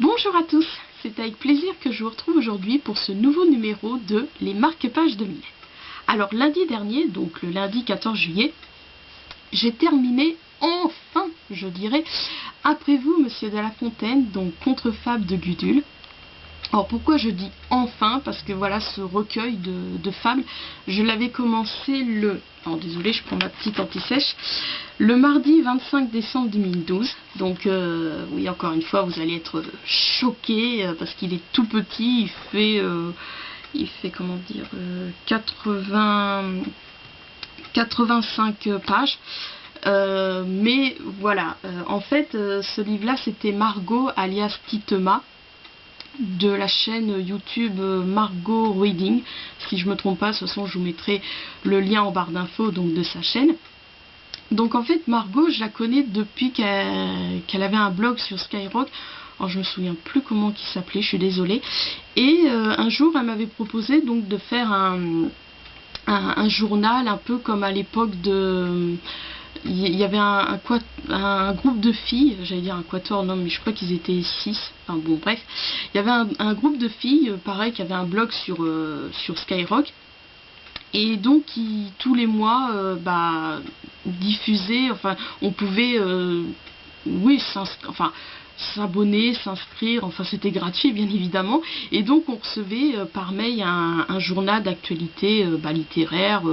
Bonjour à tous, c'est avec plaisir que je vous retrouve aujourd'hui pour ce nouveau numéro de Les marque-pages de Minette. Alors lundi dernier, donc le lundi 14 juillet, j'ai terminé enfin, je dirais, après vous Monsieur de La Fontaine, donc Contrefable de Gudule. Alors pourquoi je dis enfin? Parce que voilà, ce recueil de fables, je l'avais commencé alors désolé, je prends ma petite anti-sèche, le mardi 25 décembre 2012. Donc oui, encore une fois, vous allez être choqués parce qu'il est tout petit, il fait comment dire, 85 pages. Mais voilà, en fait, ce livre-là, c'était Margot alias Titema, de la chaîne YouTube Margot Reading. Si je me trompe pas, de toute façon je vous mettrai le lien en barre d'infos donc de sa chaîne. Donc en fait Margot, je la connais depuis qu'elle avait un blog sur Skyrock. Alors je me souviens plus comment il s'appelait, je suis désolée. Et un jour elle m'avait proposé donc de faire un journal un peu comme à l'époque de... Il y avait un groupe de filles, j'allais dire un quatuor, non mais je crois qu'ils étaient 6, enfin bon bref, il y avait un groupe de filles, pareil, qui avait un blog sur Skyrock, et donc qui tous les mois diffusaient, enfin on pouvait, oui, s'abonner, s'inscrire, enfin c'était gratuit bien évidemment, et donc on recevait par mail un journal d'actualité littéraire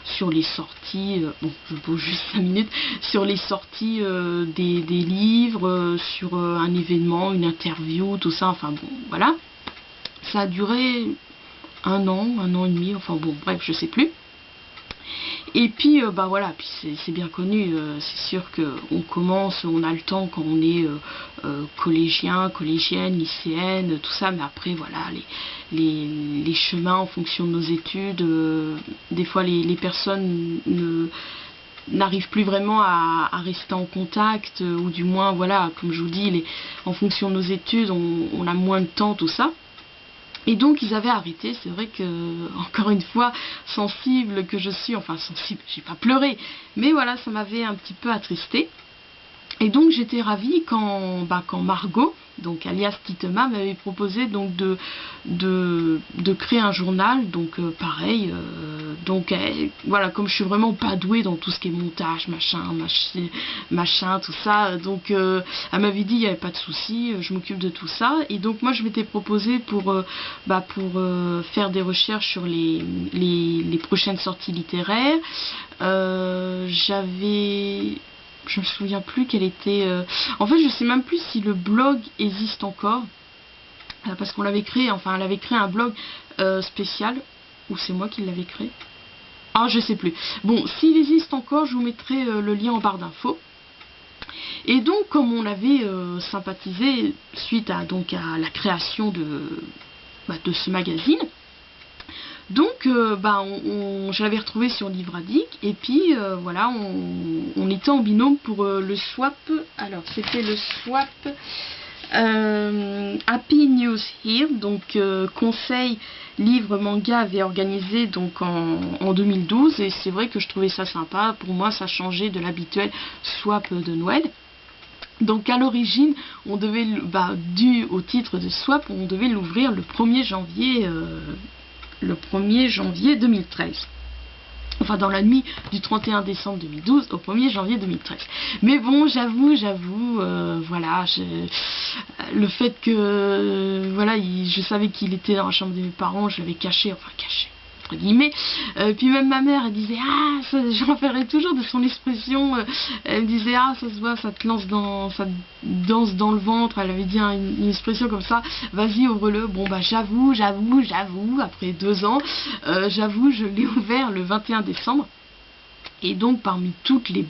sur les sorties, bon je pose juste 5 minutes, sur les sorties des livres, sur un événement, une interview, tout ça, enfin bon voilà, ça a duré un an et demi, enfin bon bref je sais plus. Et puis voilà, puis c'est bien connu, c'est sûr qu'on commence, on a le temps quand on est collégien, collégienne, lycéenne, tout ça, mais après voilà, les chemins en fonction de nos études, des fois les personnes n'arrivent plus vraiment à rester en contact, ou du moins voilà, comme je vous dis, en fonction de nos études, on a moins de temps, tout ça. Et donc ils avaient arrêté. C'est vrai que, encore une fois, sensible que je suis, enfin sensible, j'ai pas pleuré, mais voilà, ça m'avait un petit peu attristée. Et donc j'étais ravie quand Margot, donc alias Titema, m'avait proposé donc de créer un journal, donc pareil, voilà, comme je suis vraiment pas douée dans tout ce qui est montage, machin, tout ça, donc elle m'avait dit il n'y avait pas de souci, je m'occupe de tout ça. Et donc moi je m'étais proposé pour faire des recherches sur les prochaines sorties littéraires. Je me souviens plus quelle était... En fait, je sais même plus si le blog existe encore. Parce qu'on l'avait créé, enfin, elle avait créé un blog spécial. Ou c'est moi qui l'avais créé? Ah, je sais plus. Bon, s'il existe encore, je vous mettrai le lien en barre d'infos. Et donc, comme on avait sympathisé suite à la création de ce magazine, donc je l'avais retrouvé sur Livre Addict, et puis voilà, on était en binôme pour le swap. Alors c'était le swap Happy News Here, donc conseil livre manga avait organisé donc en 2012, et c'est vrai que je trouvais ça sympa. Pour moi ça changeait de l'habituel swap de Noël. Donc à l'origine, on devait, dû au titre de swap, on devait l'ouvrir le 1er janvier 2013. Enfin, dans la nuit du 31 décembre 2012 au 1er janvier 2013. Mais bon, j'avoue, voilà, le fait que, voilà, je savais qu'il était dans la chambre de mes parents, je l'avais caché, enfin caché, entre guillemets. Puis même ma mère, elle disait, je rappellerai toujours de son expression, elle me disait, ça se voit, ça te danse dans le ventre. Elle avait dit une expression comme ça, vas-y, ouvre-le. Bon, j'avoue, après 2 ans, j'avoue, je l'ai ouvert le 21 décembre. Et donc parmi toutes les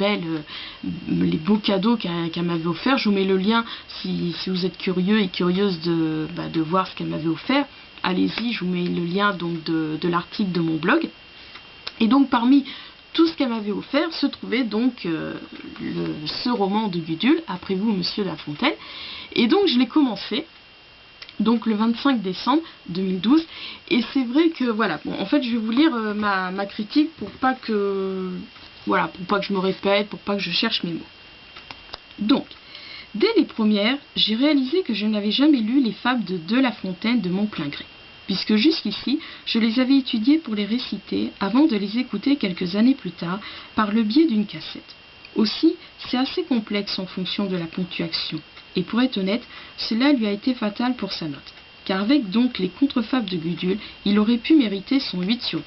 beaux cadeaux qu'elle m'avait offert, je vous mets le lien si vous êtes curieux et curieuse de voir ce qu'elle m'avait offert. Allez-y, je vous mets le lien donc de l'article de mon blog. Et donc parmi tout ce qu'elle m'avait offert se trouvait donc ce roman de Gudule, Après vous Monsieur de La Fontaine. Et donc je l'ai commencé donc le 25 décembre 2012, et c'est vrai que voilà, bon, en fait je vais vous lire ma critique pour pas que je me répète, pour pas que je cherche mes mots. Donc Dès les premières, j'ai réalisé que je n'avais jamais lu les fables de La Fontaine de mon plein gré, puisque jusqu'ici, je les avais étudiées pour les réciter avant de les écouter quelques années plus tard par le biais d'une cassette. Aussi, c'est assez complexe en fonction de la ponctuation, et pour être honnête, cela lui a été fatal pour sa note, car avec donc les contrefables de Gudule, il aurait pu mériter son 8 sur 10.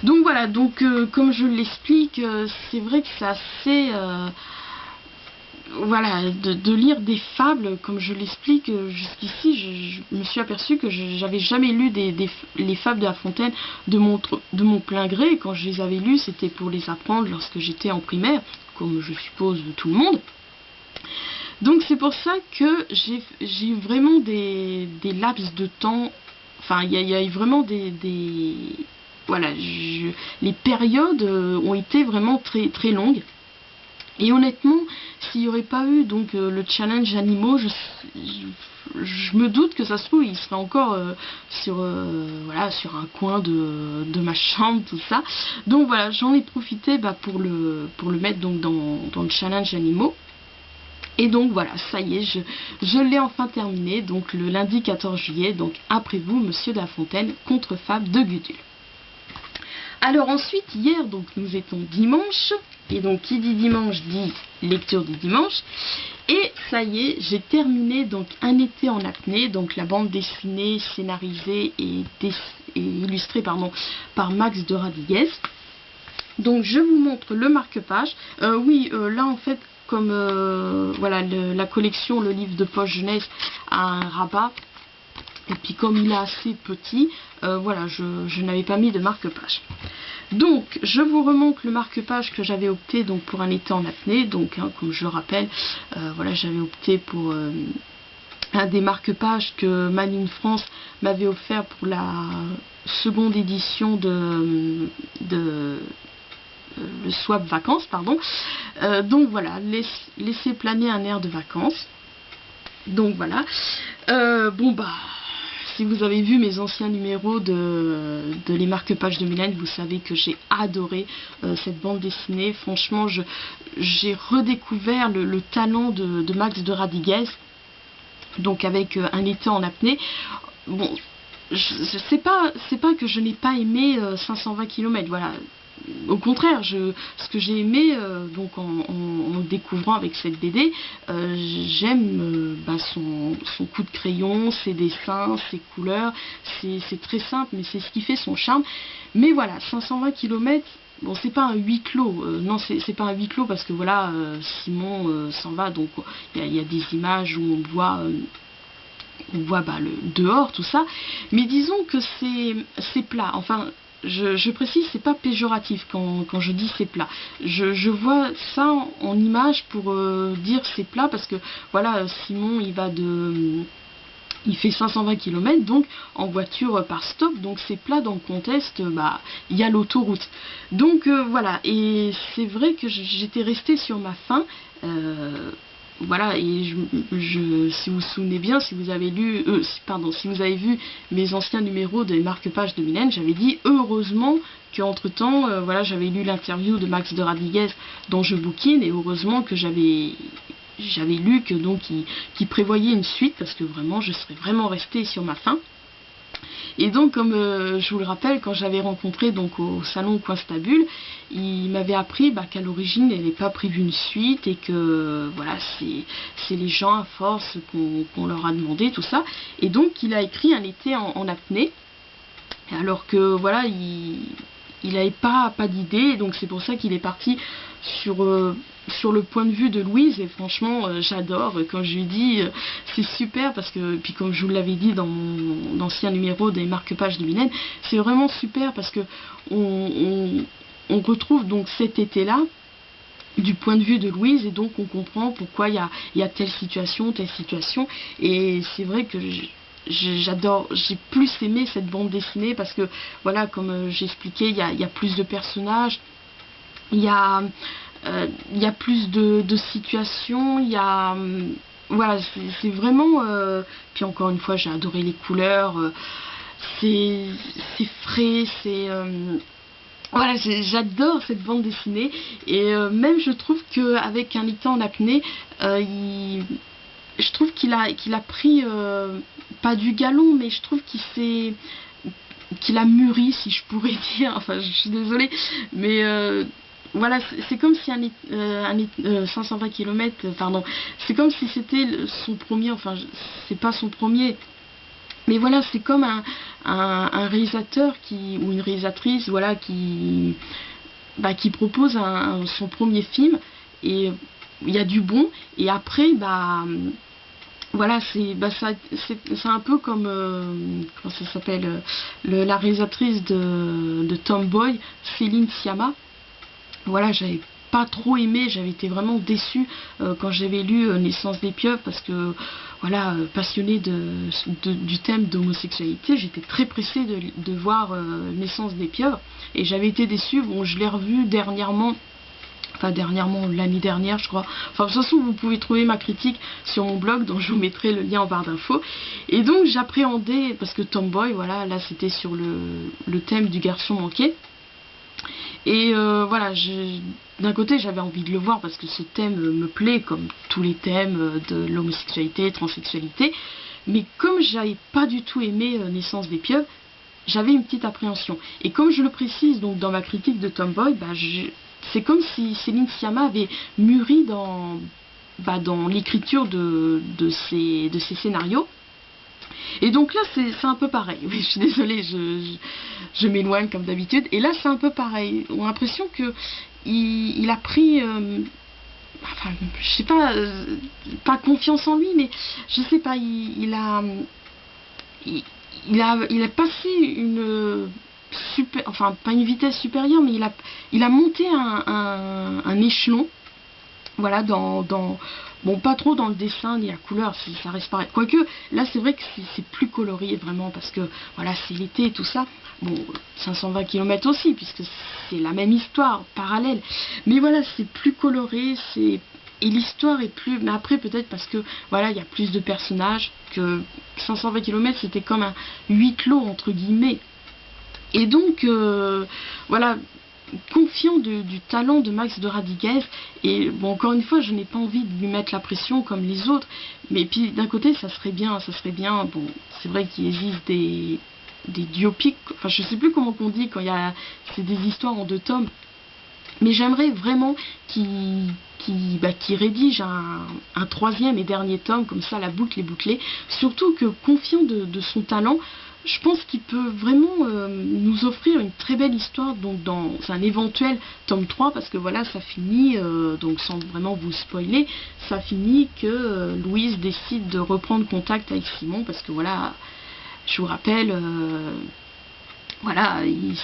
Donc voilà, comme je l'explique, c'est vrai que c'est assez... voilà, de lire des fables, comme je l'explique jusqu'ici, je me suis aperçue que j'avais jamais lu les fables de La Fontaine de mon plein gré. Quand je les avais lues, c'était pour les apprendre lorsque j'étais en primaire, comme je suppose tout le monde. Donc c'est pour ça que j'ai eu vraiment des laps de temps, enfin il y a eu vraiment voilà, les périodes ont été vraiment très, très longues. Et honnêtement, s'il n'y aurait pas eu donc le challenge animaux, je me doute que ça se trouve, il serait encore voilà, sur un coin de ma chambre, tout ça. Donc voilà, j'en ai profité pour le mettre donc dans le challenge animaux. Et donc voilà, ça y est, je l'ai enfin terminé, donc le lundi 14 juillet, donc après vous, Monsieur de La Fontaine, contrefable de Gudule. Alors ensuite, hier, donc nous étions dimanche, et donc qui dit dimanche dit lecture du dimanche, et ça y est, j'ai terminé donc Un été en apnée, donc la bande dessinée, scénarisée et illustrée par Max de Radiguez. Donc je vous montre le marque-page. Là en fait, comme voilà, la collection, le livre de poche jeunesse a un rabat, et puis comme il est assez petit, voilà, je n'avais pas mis de marque-page. Donc je vous remonte le marque-page que j'avais opté donc pour Un été en apnée. Donc comme je le rappelle, voilà, j'avais opté pour un des marque-pages que Manine France m'avait offert pour la seconde édition de le swap vacances, pardon. Donc voilà, laisser planer un air de vacances. Donc voilà. Si vous avez vu mes anciens numéros de les marque-pages de Mylène, vous savez que j'ai adoré cette bande dessinée. Franchement, j'ai redécouvert le talent de Max de Radiguez, donc avec Un été en apnée. Bon, c'est pas que je n'ai pas aimé 520 km, voilà. Au contraire, ce que j'ai aimé donc en découvrant avec cette BD, j'aime son coup de crayon, ses dessins, ses couleurs. C'est très simple, mais c'est ce qui fait son charme. Mais voilà, 520 km, bon, c'est pas un huis clos. Non, c'est pas un huis clos parce que voilà, Simon s'en va, donc il y a des images où on voit le dehors, tout ça. Mais disons que c'est plat. Enfin, je précise, c'est pas péjoratif quand je dis c'est plat. Je vois ça en image pour dire c'est plat parce que voilà, Simon il fait 520 km donc en voiture par stop, donc c'est plat dans le contexte, il y a l'autoroute. Donc voilà, et c'est vrai que j'étais restée sur ma faim. Voilà, et si vous vous souvenez bien, si vous avez lu, si vous avez vu mes anciens numéros des marque-pages de Mylène, j'avais dit heureusement qu'entre temps, voilà, j'avais lu l'interview de Max de Radiguez dont je bouquine, et heureusement que j'avais lu que donc qu'il prévoyait une suite, parce que vraiment, je serais vraiment restée sur ma faim. Et donc, comme je vous le rappelle, quand j'avais rencontré donc au salon Coinstabule, il m'avait appris qu'à l'origine, il n'avait pas prévu une suite et que voilà, c'est les gens à force qu'on leur a demandé tout ça. Et donc, il a écrit Un été en apnée, alors que voilà, il n'avait pas d'idée, donc c'est pour ça qu'il est parti sur le point de vue de Louise, et franchement j'adore. Quand je lui dis c'est super, parce que puis comme je vous l'avais dit dans mon ancien numéro des marque-pages de Mylène, c'est vraiment super parce que on retrouve donc cet été-là du point de vue de Louise, et donc on comprend pourquoi il y a telle situation, et c'est vrai que j'adore, j'ai plus aimé cette bande dessinée parce que voilà, comme j'expliquais, il y a plus de personnages, il y a plus de situations, il y a voilà, c'est vraiment puis encore une fois, j'ai adoré les couleurs, c'est frais, Voilà, j'adore cette bande dessinée et même je trouve qu'avec un été en apnée, je trouve qu'il a pris pas du galon, mais je trouve qu'il a mûri, si je pourrais dire. Enfin, je suis désolée, mais voilà, c'est comme si 520 km, pardon, c'est comme si c'était son premier, enfin, c'est pas son premier. Mais voilà, c'est comme un réalisateur ou une réalisatrice, voilà, qui propose son premier film et il y a du bon et après, voilà, c'est un peu comme comment ça s'appelle, la réalisatrice de Tomboy, Céline Sciamma. Voilà, j'avais pas trop aimé, j'avais été vraiment déçue quand j'avais lu Naissance des pieuvres parce que voilà, passionnée du thème d'homosexualité, j'étais très pressée de voir Naissance des pieuvres et j'avais été déçue. Bon, je l'ai revu dernièrement. Enfin, dernièrement, l'année dernière, je crois. Enfin, de toute façon, vous pouvez trouver ma critique sur mon blog, dont je vous mettrai le lien en barre d'infos. Et donc, j'appréhendais, parce que Tomboy, voilà, là, c'était sur le thème du garçon manqué. Et voilà, d'un côté j'avais envie de le voir parce que ce thème me plaît comme tous les thèmes de l'homosexualité, transsexualité, mais comme j'avais pas du tout aimé Naissance des pieuvres, j'avais une petite appréhension. Et comme je le précise donc dans ma critique de Tomboy, c'est comme si Céline Sciamma avait mûri dans l'écriture de ses scénarios. Et donc là, c'est un peu pareil. Oui, je suis désolée, je m'éloigne comme d'habitude. Et là, c'est un peu pareil. On a l'impression que il a pris, enfin, je sais pas, pas confiance en lui, mais je sais pas, il a passé une super, enfin pas une vitesse supérieure, mais il a monté un échelon. Voilà, bon, pas trop dans le dessin ni la couleur, ça reste pareil. Quoique, là, c'est vrai que c'est plus coloré, vraiment, parce que, voilà, c'est l'été et tout ça. Bon, 520 km aussi, puisque c'est la même histoire, parallèle. Mais voilà, c'est plus coloré, et l'histoire est plus... Mais après, peut-être parce que, voilà, il y a plus de personnages, que 520 km, c'était comme un huis clos, entre guillemets. Et donc, voilà, confiant du talent de Max de Radiguez, et bon, encore une fois, je n'ai pas envie de lui mettre la pression comme les autres, mais puis d'un côté ça serait bien, bon, c'est vrai qu'il existe des biopics, enfin je sais plus comment on dit quand c'est des histoires en 2 tomes, mais j'aimerais vraiment qu'il rédige un 3e et dernier tome, comme ça la boucle est bouclée, surtout que confiant de son talent, je pense qu'il peut vraiment nous offrir une très belle histoire donc dans un éventuel tome 3, parce que voilà, ça finit, donc sans vraiment vous spoiler, ça finit que Louise décide de reprendre contact avec Simon, parce que voilà, je vous rappelle, voilà,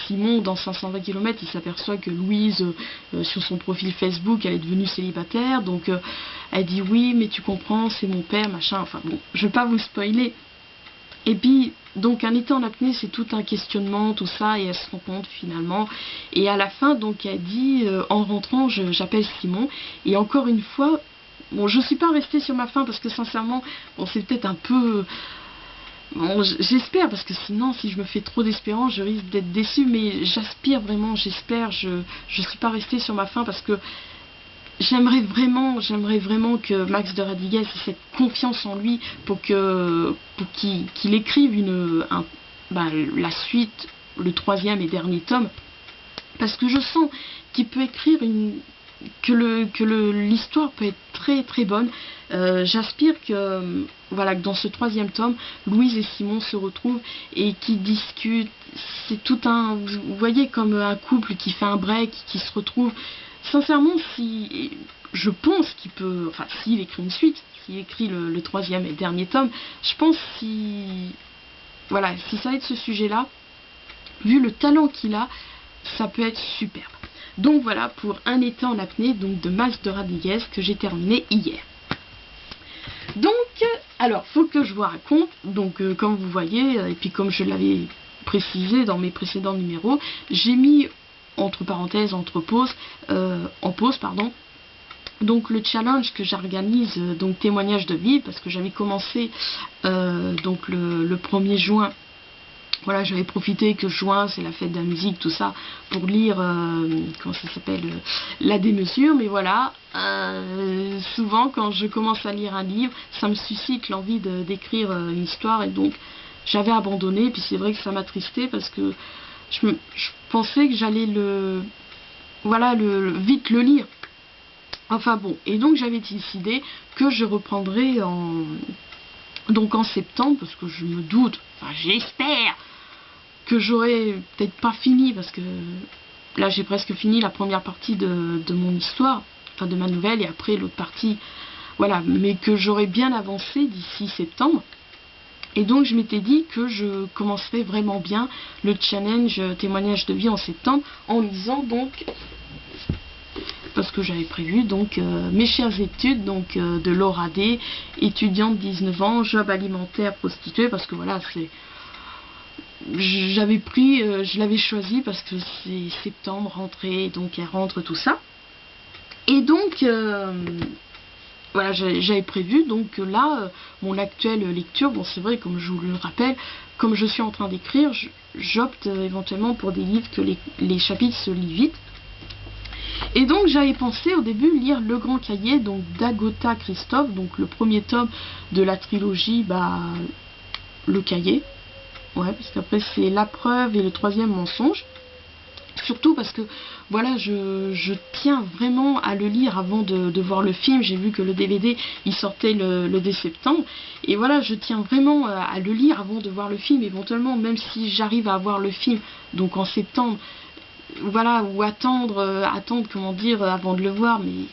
Simon dans 520 km, il s'aperçoit que Louise, sur son profil Facebook, elle est devenue célibataire, donc elle dit oui, mais tu comprends, c'est mon père, machin, enfin bon, je vais pas vous spoiler. Et puis, donc, un été en apnée, c'est tout un questionnement, tout ça, et elle se rend compte finalement. Et à la fin, donc, elle dit, en rentrant, j'appelle Simon. Et encore une fois, bon, je suis pas restée sur ma fin parce que sincèrement, bon, c'est peut-être un peu... Bon, j'espère, parce que sinon, si je me fais trop d'espérance, je risque d'être déçue, mais j'aspire vraiment, j'espère, je suis pas restée sur ma fin parce que j'aimerais vraiment que Max de Radiguez ait cette confiance en lui pour qu'il écrive la suite, le 3e et dernier tome, parce que je sens qu'il peut écrire que l'histoire peut être très très bonne. J'aspire que voilà, que dans ce 3e tome, Louise et Simon se retrouvent et qu'ils discutent. C'est tout vous voyez, comme un couple qui fait un break, qui se retrouve. Sincèrement, je pense qu'il peut, enfin, s'il écrit une suite, s'il écrit le 3e et dernier tome, je pense voilà, si ça va être ce sujet-là, vu le talent qu'il a, ça peut être superbe. Donc voilà pour Un été en apnée, donc de Max de Radiguez, que j'ai terminé hier. Donc, alors, faut que je vous raconte, donc comme vous voyez, et puis comme je l'avais précisé dans mes précédents numéros, j'ai mis entre parenthèses, en pause, pardon, donc le challenge que j'organise, donc témoignage de vie, parce que j'avais commencé donc le 1er juin voilà, j'avais profité que juin, c'est la fête de la musique, tout ça, pour lire, comment ça s'appelle, La Démesure. Mais voilà, souvent quand je commence à lire un livre, ça me suscite l'envie d'écrire une histoire, et donc j'avais abandonné. Puis c'est vrai que ça m'attristait parce que je pensais que j'allais vite le lire. Enfin bon, et donc j'avais décidé que je reprendrais en septembre, parce que je me doute, enfin j'espère que j'aurais peut-être pas fini, parce que là j'ai presque fini la première partie de mon histoire, enfin de ma nouvelle, et après l'autre partie, voilà, mais que j'aurais bien avancé d'ici septembre. Et donc je m'étais dit que je commencerais vraiment bien le challenge témoignage de vie en septembre, en lisant donc, parce que j'avais prévu, donc Mes chères études, donc de Laura D, étudiante 19 ans, job alimentaire, prostituée, parce que voilà, c'est, j'avais pris, je l'avais choisi parce que c'est septembre, rentrée, donc elle rentre, tout ça. Et donc voilà, j'avais prévu, donc là, mon actuelle lecture, bon c'est vrai, comme je vous le rappelle, comme je suis en train d'écrire, j'opte éventuellement pour des livres que les chapitres se lisent vite. Et donc j'avais pensé au début lire Le Grand Cahier, donc d'Agota Christophe, donc le premier tome de la trilogie, Le Cahier. Ouais, parce qu'après c'est La Preuve et le troisième mensonge. Surtout parce que voilà, je tiens vraiment à le lire avant de voir le film. J'ai vu que le DVD il sortait le 2 septembre. Et voilà, je tiens vraiment à le lire avant de voir le film. Éventuellement, même si j'arrive à voir le film donc en septembre, voilà, ou attendre, comment dire, avant de le voir, mais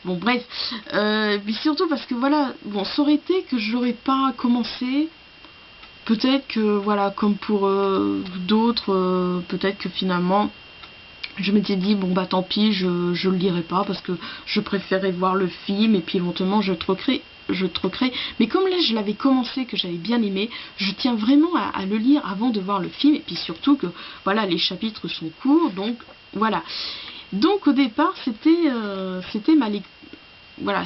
bon bref. Mais surtout parce que voilà, bon, ça aurait été que je l'aurais pas commencé. Peut-être que voilà, comme pour d'autres, peut-être que finalement je m'étais dit bon bah tant pis, je le lirai pas parce que je préférais voir le film, et puis éventuellement je troquerai. Mais comme là je l'avais commencé, que j'avais bien aimé, je tiens vraiment à le lire avant de voir le film, et puis surtout que voilà, les chapitres sont courts, donc voilà. Donc au départ c'était ma lecture, voilà,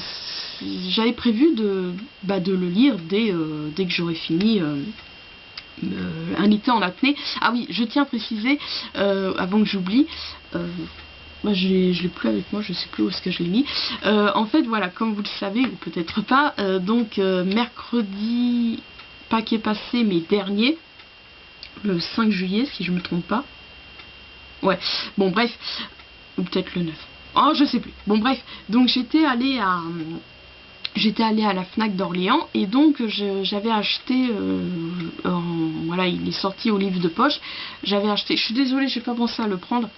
j'avais prévu de le lire dès que j'aurais fini un été en apnée. Ah oui, je tiens à préciser, avant que j'oublie, moi je l'ai plus avec moi, je sais plus où est-ce que je l'ai mis. En fait, voilà, comme vous le savez, ou peut-être pas, donc mercredi, pas qui est passé, mais dernier, le 5 juillet, si je me trompe pas. Ouais, bon bref, ou peut-être le 9. Oh, je sais plus. Bon bref, donc j'étais allée à la Fnac d'Orléans, et donc j'avais acheté, voilà, il est sorti au livre de poche, j'avais acheté, je suis désolée, j'ai pas pensé à le prendre,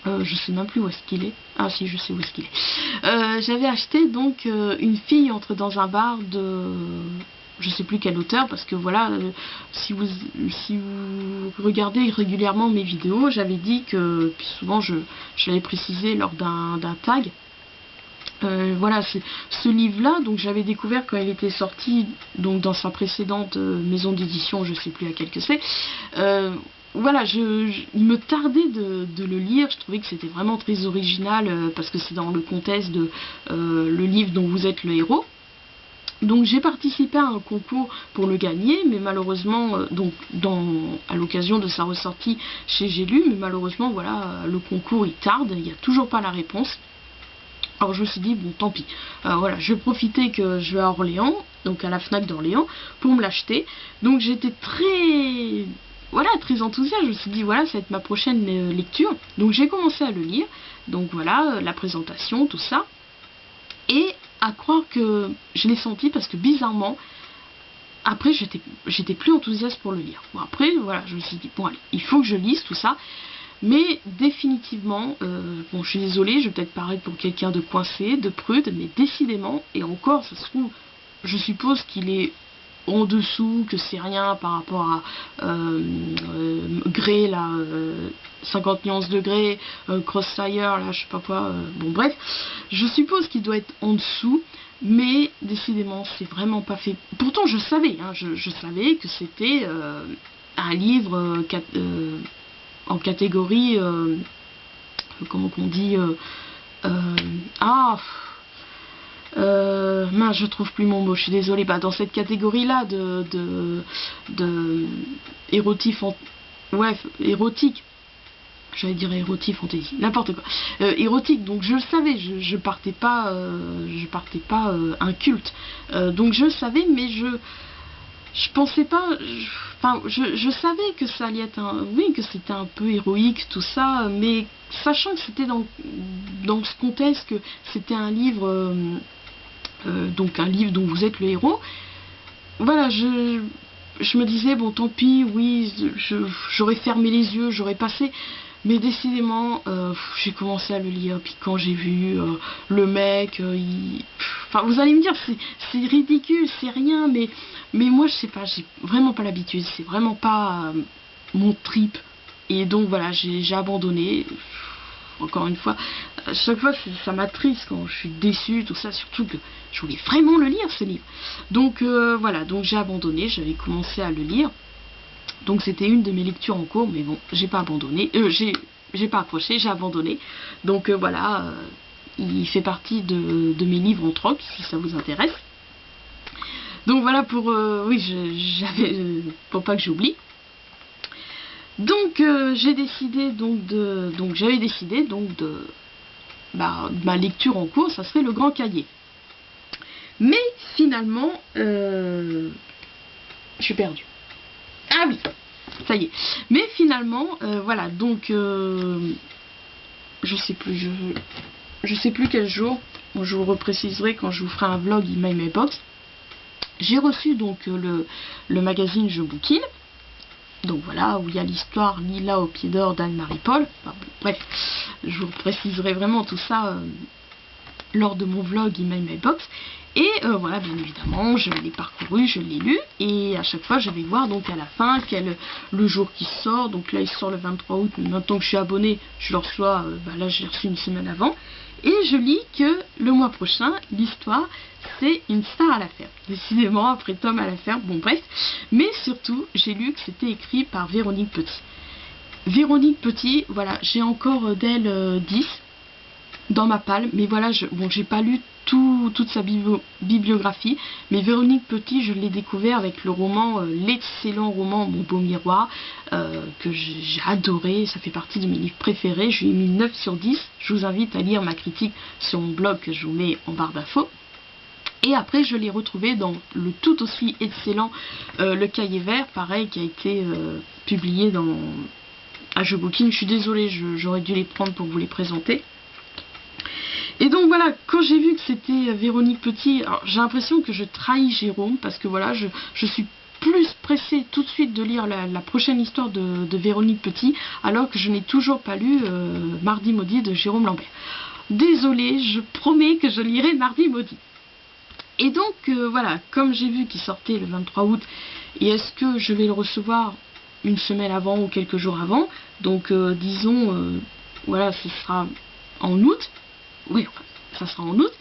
je sais même plus où est-ce qu'il est, ah si, je sais où est-ce qu'il est, j'avais acheté donc Une fille entre dans un bar de, je sais plus quel auteur, parce que voilà, si vous regardez régulièrement mes vidéos, j'avais dit que, puis souvent je l'avais précisé lors d'un tag, voilà, ce livre-là, donc j'avais découvert quand il était sorti, donc dans sa précédente maison d'édition, je sais plus laquelle que c'est. Voilà, il me tardait de le lire. Je trouvais que c'était vraiment très original, parce que c'est dans le contexte de le livre dont vous êtes le héros. Donc j'ai participé à un concours pour le gagner, mais malheureusement, donc à l'occasion de sa ressortie chez J'ai lu, mais malheureusement, voilà, le concours il tarde, il n'y a toujours pas la réponse. Alors je me suis dit, bon tant pis, voilà, je vais profiter que je vais à Orléans, donc à la Fnac d'Orléans, pour me l'acheter. Donc j'étais très, voilà, très enthousiaste, je me suis dit, voilà, ça va être ma prochaine lecture. Donc j'ai commencé à le lire, donc voilà, la présentation, tout ça. Et à croire que je l'ai senti, parce que bizarrement, après j'étais plus enthousiaste pour le lire. Bon après, voilà, je me suis dit, bon allez, il faut que je lise tout ça. Mais définitivement, bon je suis désolée, je vais peut-être paraître pour quelqu'un de coincé, de prude, mais décidément, et encore ça se trouve, je suppose qu'il est en dessous, que c'est rien par rapport à Grey, là, 50 nuances de Grey, Crossfire, là, je sais pas quoi, bon bref, je suppose qu'il doit être en dessous, mais décidément, c'est vraiment pas fait. Pourtant, je savais, hein, je savais que c'était un livre en catégorie, comment qu'on dit, mince, je trouve plus mon mot, je suis désolée, bah, dans cette catégorie-là de érotique, j'allais dire érotique fantasy, n'importe quoi, érotique, donc je le savais, je partais pas un culte, donc je le savais, mais je pensais pas, enfin, je savais que ça allait être oui, que c'était un peu héroïque, tout ça, mais sachant que c'était dans ce contexte, que c'était un livre, donc un livre dont vous êtes le héros, voilà, je me disais, bon, tant pis, oui, j'aurais fermé les yeux, j'aurais passé, mais décidément, j'ai commencé à le lire, puis quand j'ai vu le mec, enfin, vous allez me dire, c'est ridicule, c'est rien, mais moi, je sais pas, j'ai vraiment pas l'habitude, c'est vraiment pas mon trip, et donc voilà, j'ai abandonné. Encore une fois, à chaque fois ça m'attriste quand je suis déçue, tout ça, surtout que je voulais vraiment le lire, ce livre. Donc voilà, donc j'ai abandonné, j'avais commencé à le lire. Donc c'était une de mes lectures en cours, mais bon, j'ai pas abandonné, j'ai pas accroché, j'ai abandonné. Donc voilà, il fait partie de mes livres en troc, si ça vous intéresse. Donc voilà pour, oui, pour pas que j'oublie. Donc j'avais décidé de ma lecture en cours, ça serait Le Grand Cahier. Mais finalement, je suis perdue. Ah oui, ça y est. Mais finalement, voilà, donc je sais plus quel jour. Bon, je vous repréciserai quand je vous ferai un vlog Email Mailbox. J'ai reçu donc le magazine Je Bouquine. Donc voilà, où il y a l'histoire Lila au pied d'or d'Anne-Marie Paul. Enfin, bon, bref, je vous préciserai vraiment tout ça lors de mon vlog Email Mailbox. Et voilà, bien évidemment, je l'ai parcouru, je l'ai lu. Et à chaque fois, je vais voir donc à la fin le jour qui sort. Donc là, il sort le 23 août. Mais maintenant que je suis abonnée, je le reçois. Là, je l'ai reçu une semaine avant. Et je lis que le mois prochain, l'histoire, c'est Une star à la ferme. Décidément, après Tom à la ferme, bon bref. Mais surtout, j'ai lu que c'était écrit par Véronique Petit. Véronique Petit, voilà, j'ai encore d'elle 10 dans ma palle. Mais voilà, bon, j'ai pas lu toute sa bibliographie. Mais Véronique Petit, je l'ai découvert avec le roman, l'excellent roman Mon beau miroir, que j'ai adoré. Ça fait partie de mes livres préférés. Je lui ai mis 9 sur 10. Je vous invite à lire ma critique sur mon blog que je vous mets en barre d'infos. Et après, je l'ai retrouvé dans le tout aussi excellent Le Cahier Vert, pareil, qui a été publié à Je Bouquine. Je suis désolée, j'aurais dû les prendre pour vous les présenter. Et donc voilà, quand j'ai vu que c'était Véronique Petit, j'ai l'impression que je trahis Jérôme, parce que voilà, je suis plus pressée tout de suite de lire la prochaine histoire de Véronique Petit, alors que je n'ai toujours pas lu Mardi Maudit de Jérôme Lambert. Désolée, je promets que je lirai Mardi Maudit. Et donc voilà, comme j'ai vu qu'il sortait le 23 août, et est-ce que je vais le recevoir une semaine avant ou quelques jours avant, donc disons, voilà, ce sera en août. Oui, ça sera en août.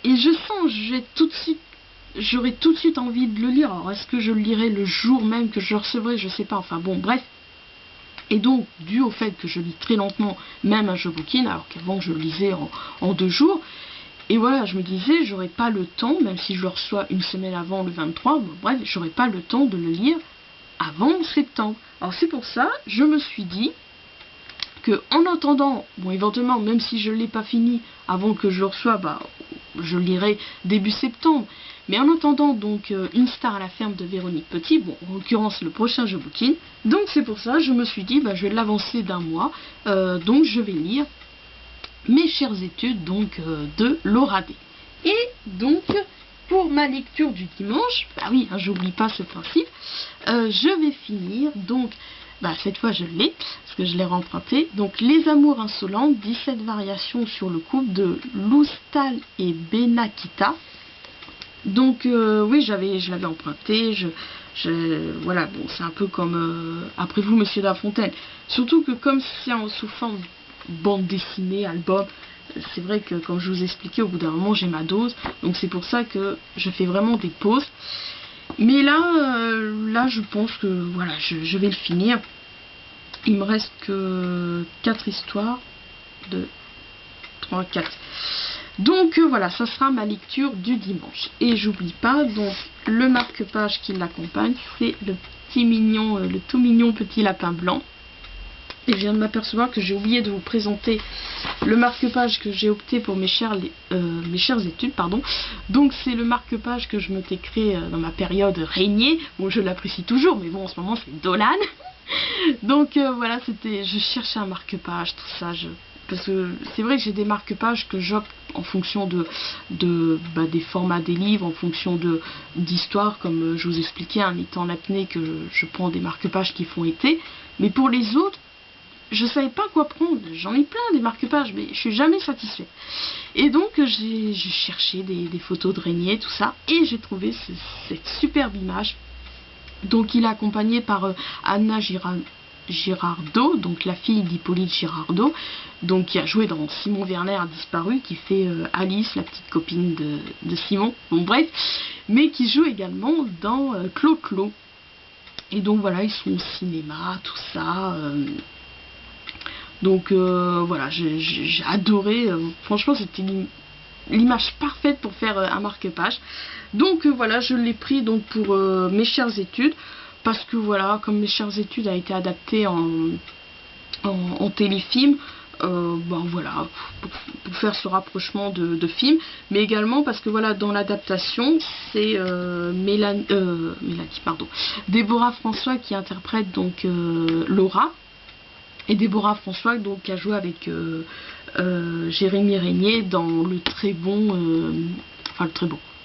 Et je sens, j'aurai tout de suite envie de le lire. Alors, est-ce que je le lirai le jour même que je le recevrai? Je sais pas. Enfin, bon, bref. Et donc, dû au fait que je lis très lentement, même un Je Bouquine, alors qu'avant, je le lisais en 2 jours. Et voilà, je me disais, j'aurais pas le temps, même si je le reçois une semaine avant le 23, bon, bref, j'aurais pas le temps de le lire avant septembre. Alors, c'est pour ça, je me suis dit que en attendant, bon éventuellement même si je ne l'ai pas fini avant que je le reçoive, je le lirai début septembre, mais en attendant donc Une star à la ferme de Véronique Petit, bon en l'occurrence le prochain Je Bouquine, donc c'est pour ça je me suis dit je vais l'avancer d'un mois, donc je vais lire Mes chères études donc de Laura D. Et donc pour ma lecture du dimanche, oui hein, j'oublie pas ce principe, je vais finir donc cette fois je l'ai, parce que je l'ai remprunté. Donc Les Amours Insolentes, 17 variations sur le couple de Loustal et Benakita. Donc oui, je l'avais emprunté. Voilà, bon, c'est un peu comme Après vous, Monsieur La Fontaine. Surtout que comme c'est sous forme bande dessinée, album, c'est vrai que comme je vous expliquais, au bout d'un moment j'ai ma dose. Donc c'est pour ça que je fais vraiment des pauses. Mais là, je pense que voilà, je vais le finir. Il me reste que 4 histoires. 2, 3, 4. Donc voilà, ça sera ma lecture du dimanche. Et j'oublie pas, donc le marque-page qui l'accompagne, c'est le petit mignon, le tout mignon petit lapin blanc. Et je viens de m'apercevoir que j'ai oublié de vous présenter le marque-page que j'ai opté pour mes chères études, pardon. Donc c'est le marque-page que je m'étais créé dans ma période Régnier. Bon, je l'apprécie toujours, mais bon, en ce moment c'est Dolan. Donc voilà, je cherchais un marque-page, tout ça, parce que c'est vrai que j'ai des marque-pages que j'opte en fonction des formats des livres, en fonction d'histoires, comme je vous expliquais, un été en apnée, que je prends des marque-pages qui font été. Mais pour les autres, je savais pas quoi prendre. J'en ai plein des marque-pages, mais je suis jamais satisfaite. Et donc j'ai cherché des photos de Régnier, tout ça, et j'ai trouvé cette superbe image. Donc il est accompagné par Anna Girardot, donc la fille d'Hippolyte Girardot, donc qui a joué dans Simon Werner a disparu, qui fait Alice, la petite copine de Simon, bon bref, mais qui joue également dans Clo-Clo. Et donc voilà, ils sont au cinéma, tout ça. Donc voilà, j'ai adoré, franchement c'était l'image parfaite pour faire un marque-page. Donc voilà, je l'ai pris donc pour mes chères études, parce que voilà, comme mes chères études a été adapté en téléfilm, ben voilà, pour faire ce rapprochement de films, mais également parce que voilà, dans l'adaptation, c'est Mélanie, pardon, Déborah François qui interprète donc Laura. Et Déborah François donc qui a joué avec Jérémy Régnier dans le très bon,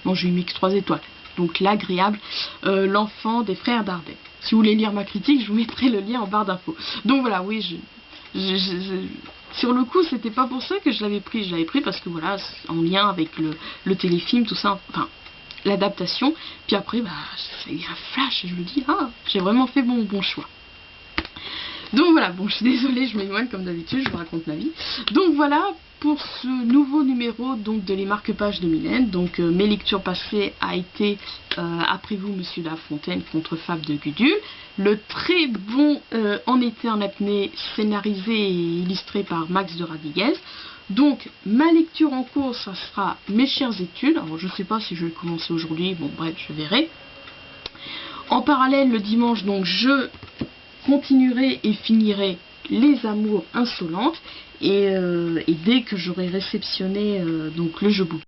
non j'ai mis que 3 étoiles, donc l'agréable, l'enfant des frères Dardenne. Si vous voulez lire ma critique, je vous mettrai le lien en barre d'infos. Donc voilà, oui, sur le coup c'était pas pour ça que je l'avais pris parce que voilà, en lien avec le téléfilm, tout ça, enfin l'adaptation, puis après bah ça a eu un flash et je me dis ah, j'ai vraiment fait bon choix. Donc voilà, bon je suis désolée, je m'éloigne comme d'habitude, je vous raconte ma vie. Donc voilà pour ce nouveau numéro donc de les marque-pages de Mylène. Donc mes lectures passées a été Après vous Monsieur La Fontaine contre Fable de Gudule. Le très bon En été en apnée, scénarisé et illustré par Max de Radiguez. Donc ma lecture en cours, ça sera Mes chères études. Alors je sais pas si je vais commencer aujourd'hui, bon bref je verrai. En parallèle le dimanche donc je continuerai et finirai Les Amours insolentes et dès que j'aurai réceptionné donc le jeu book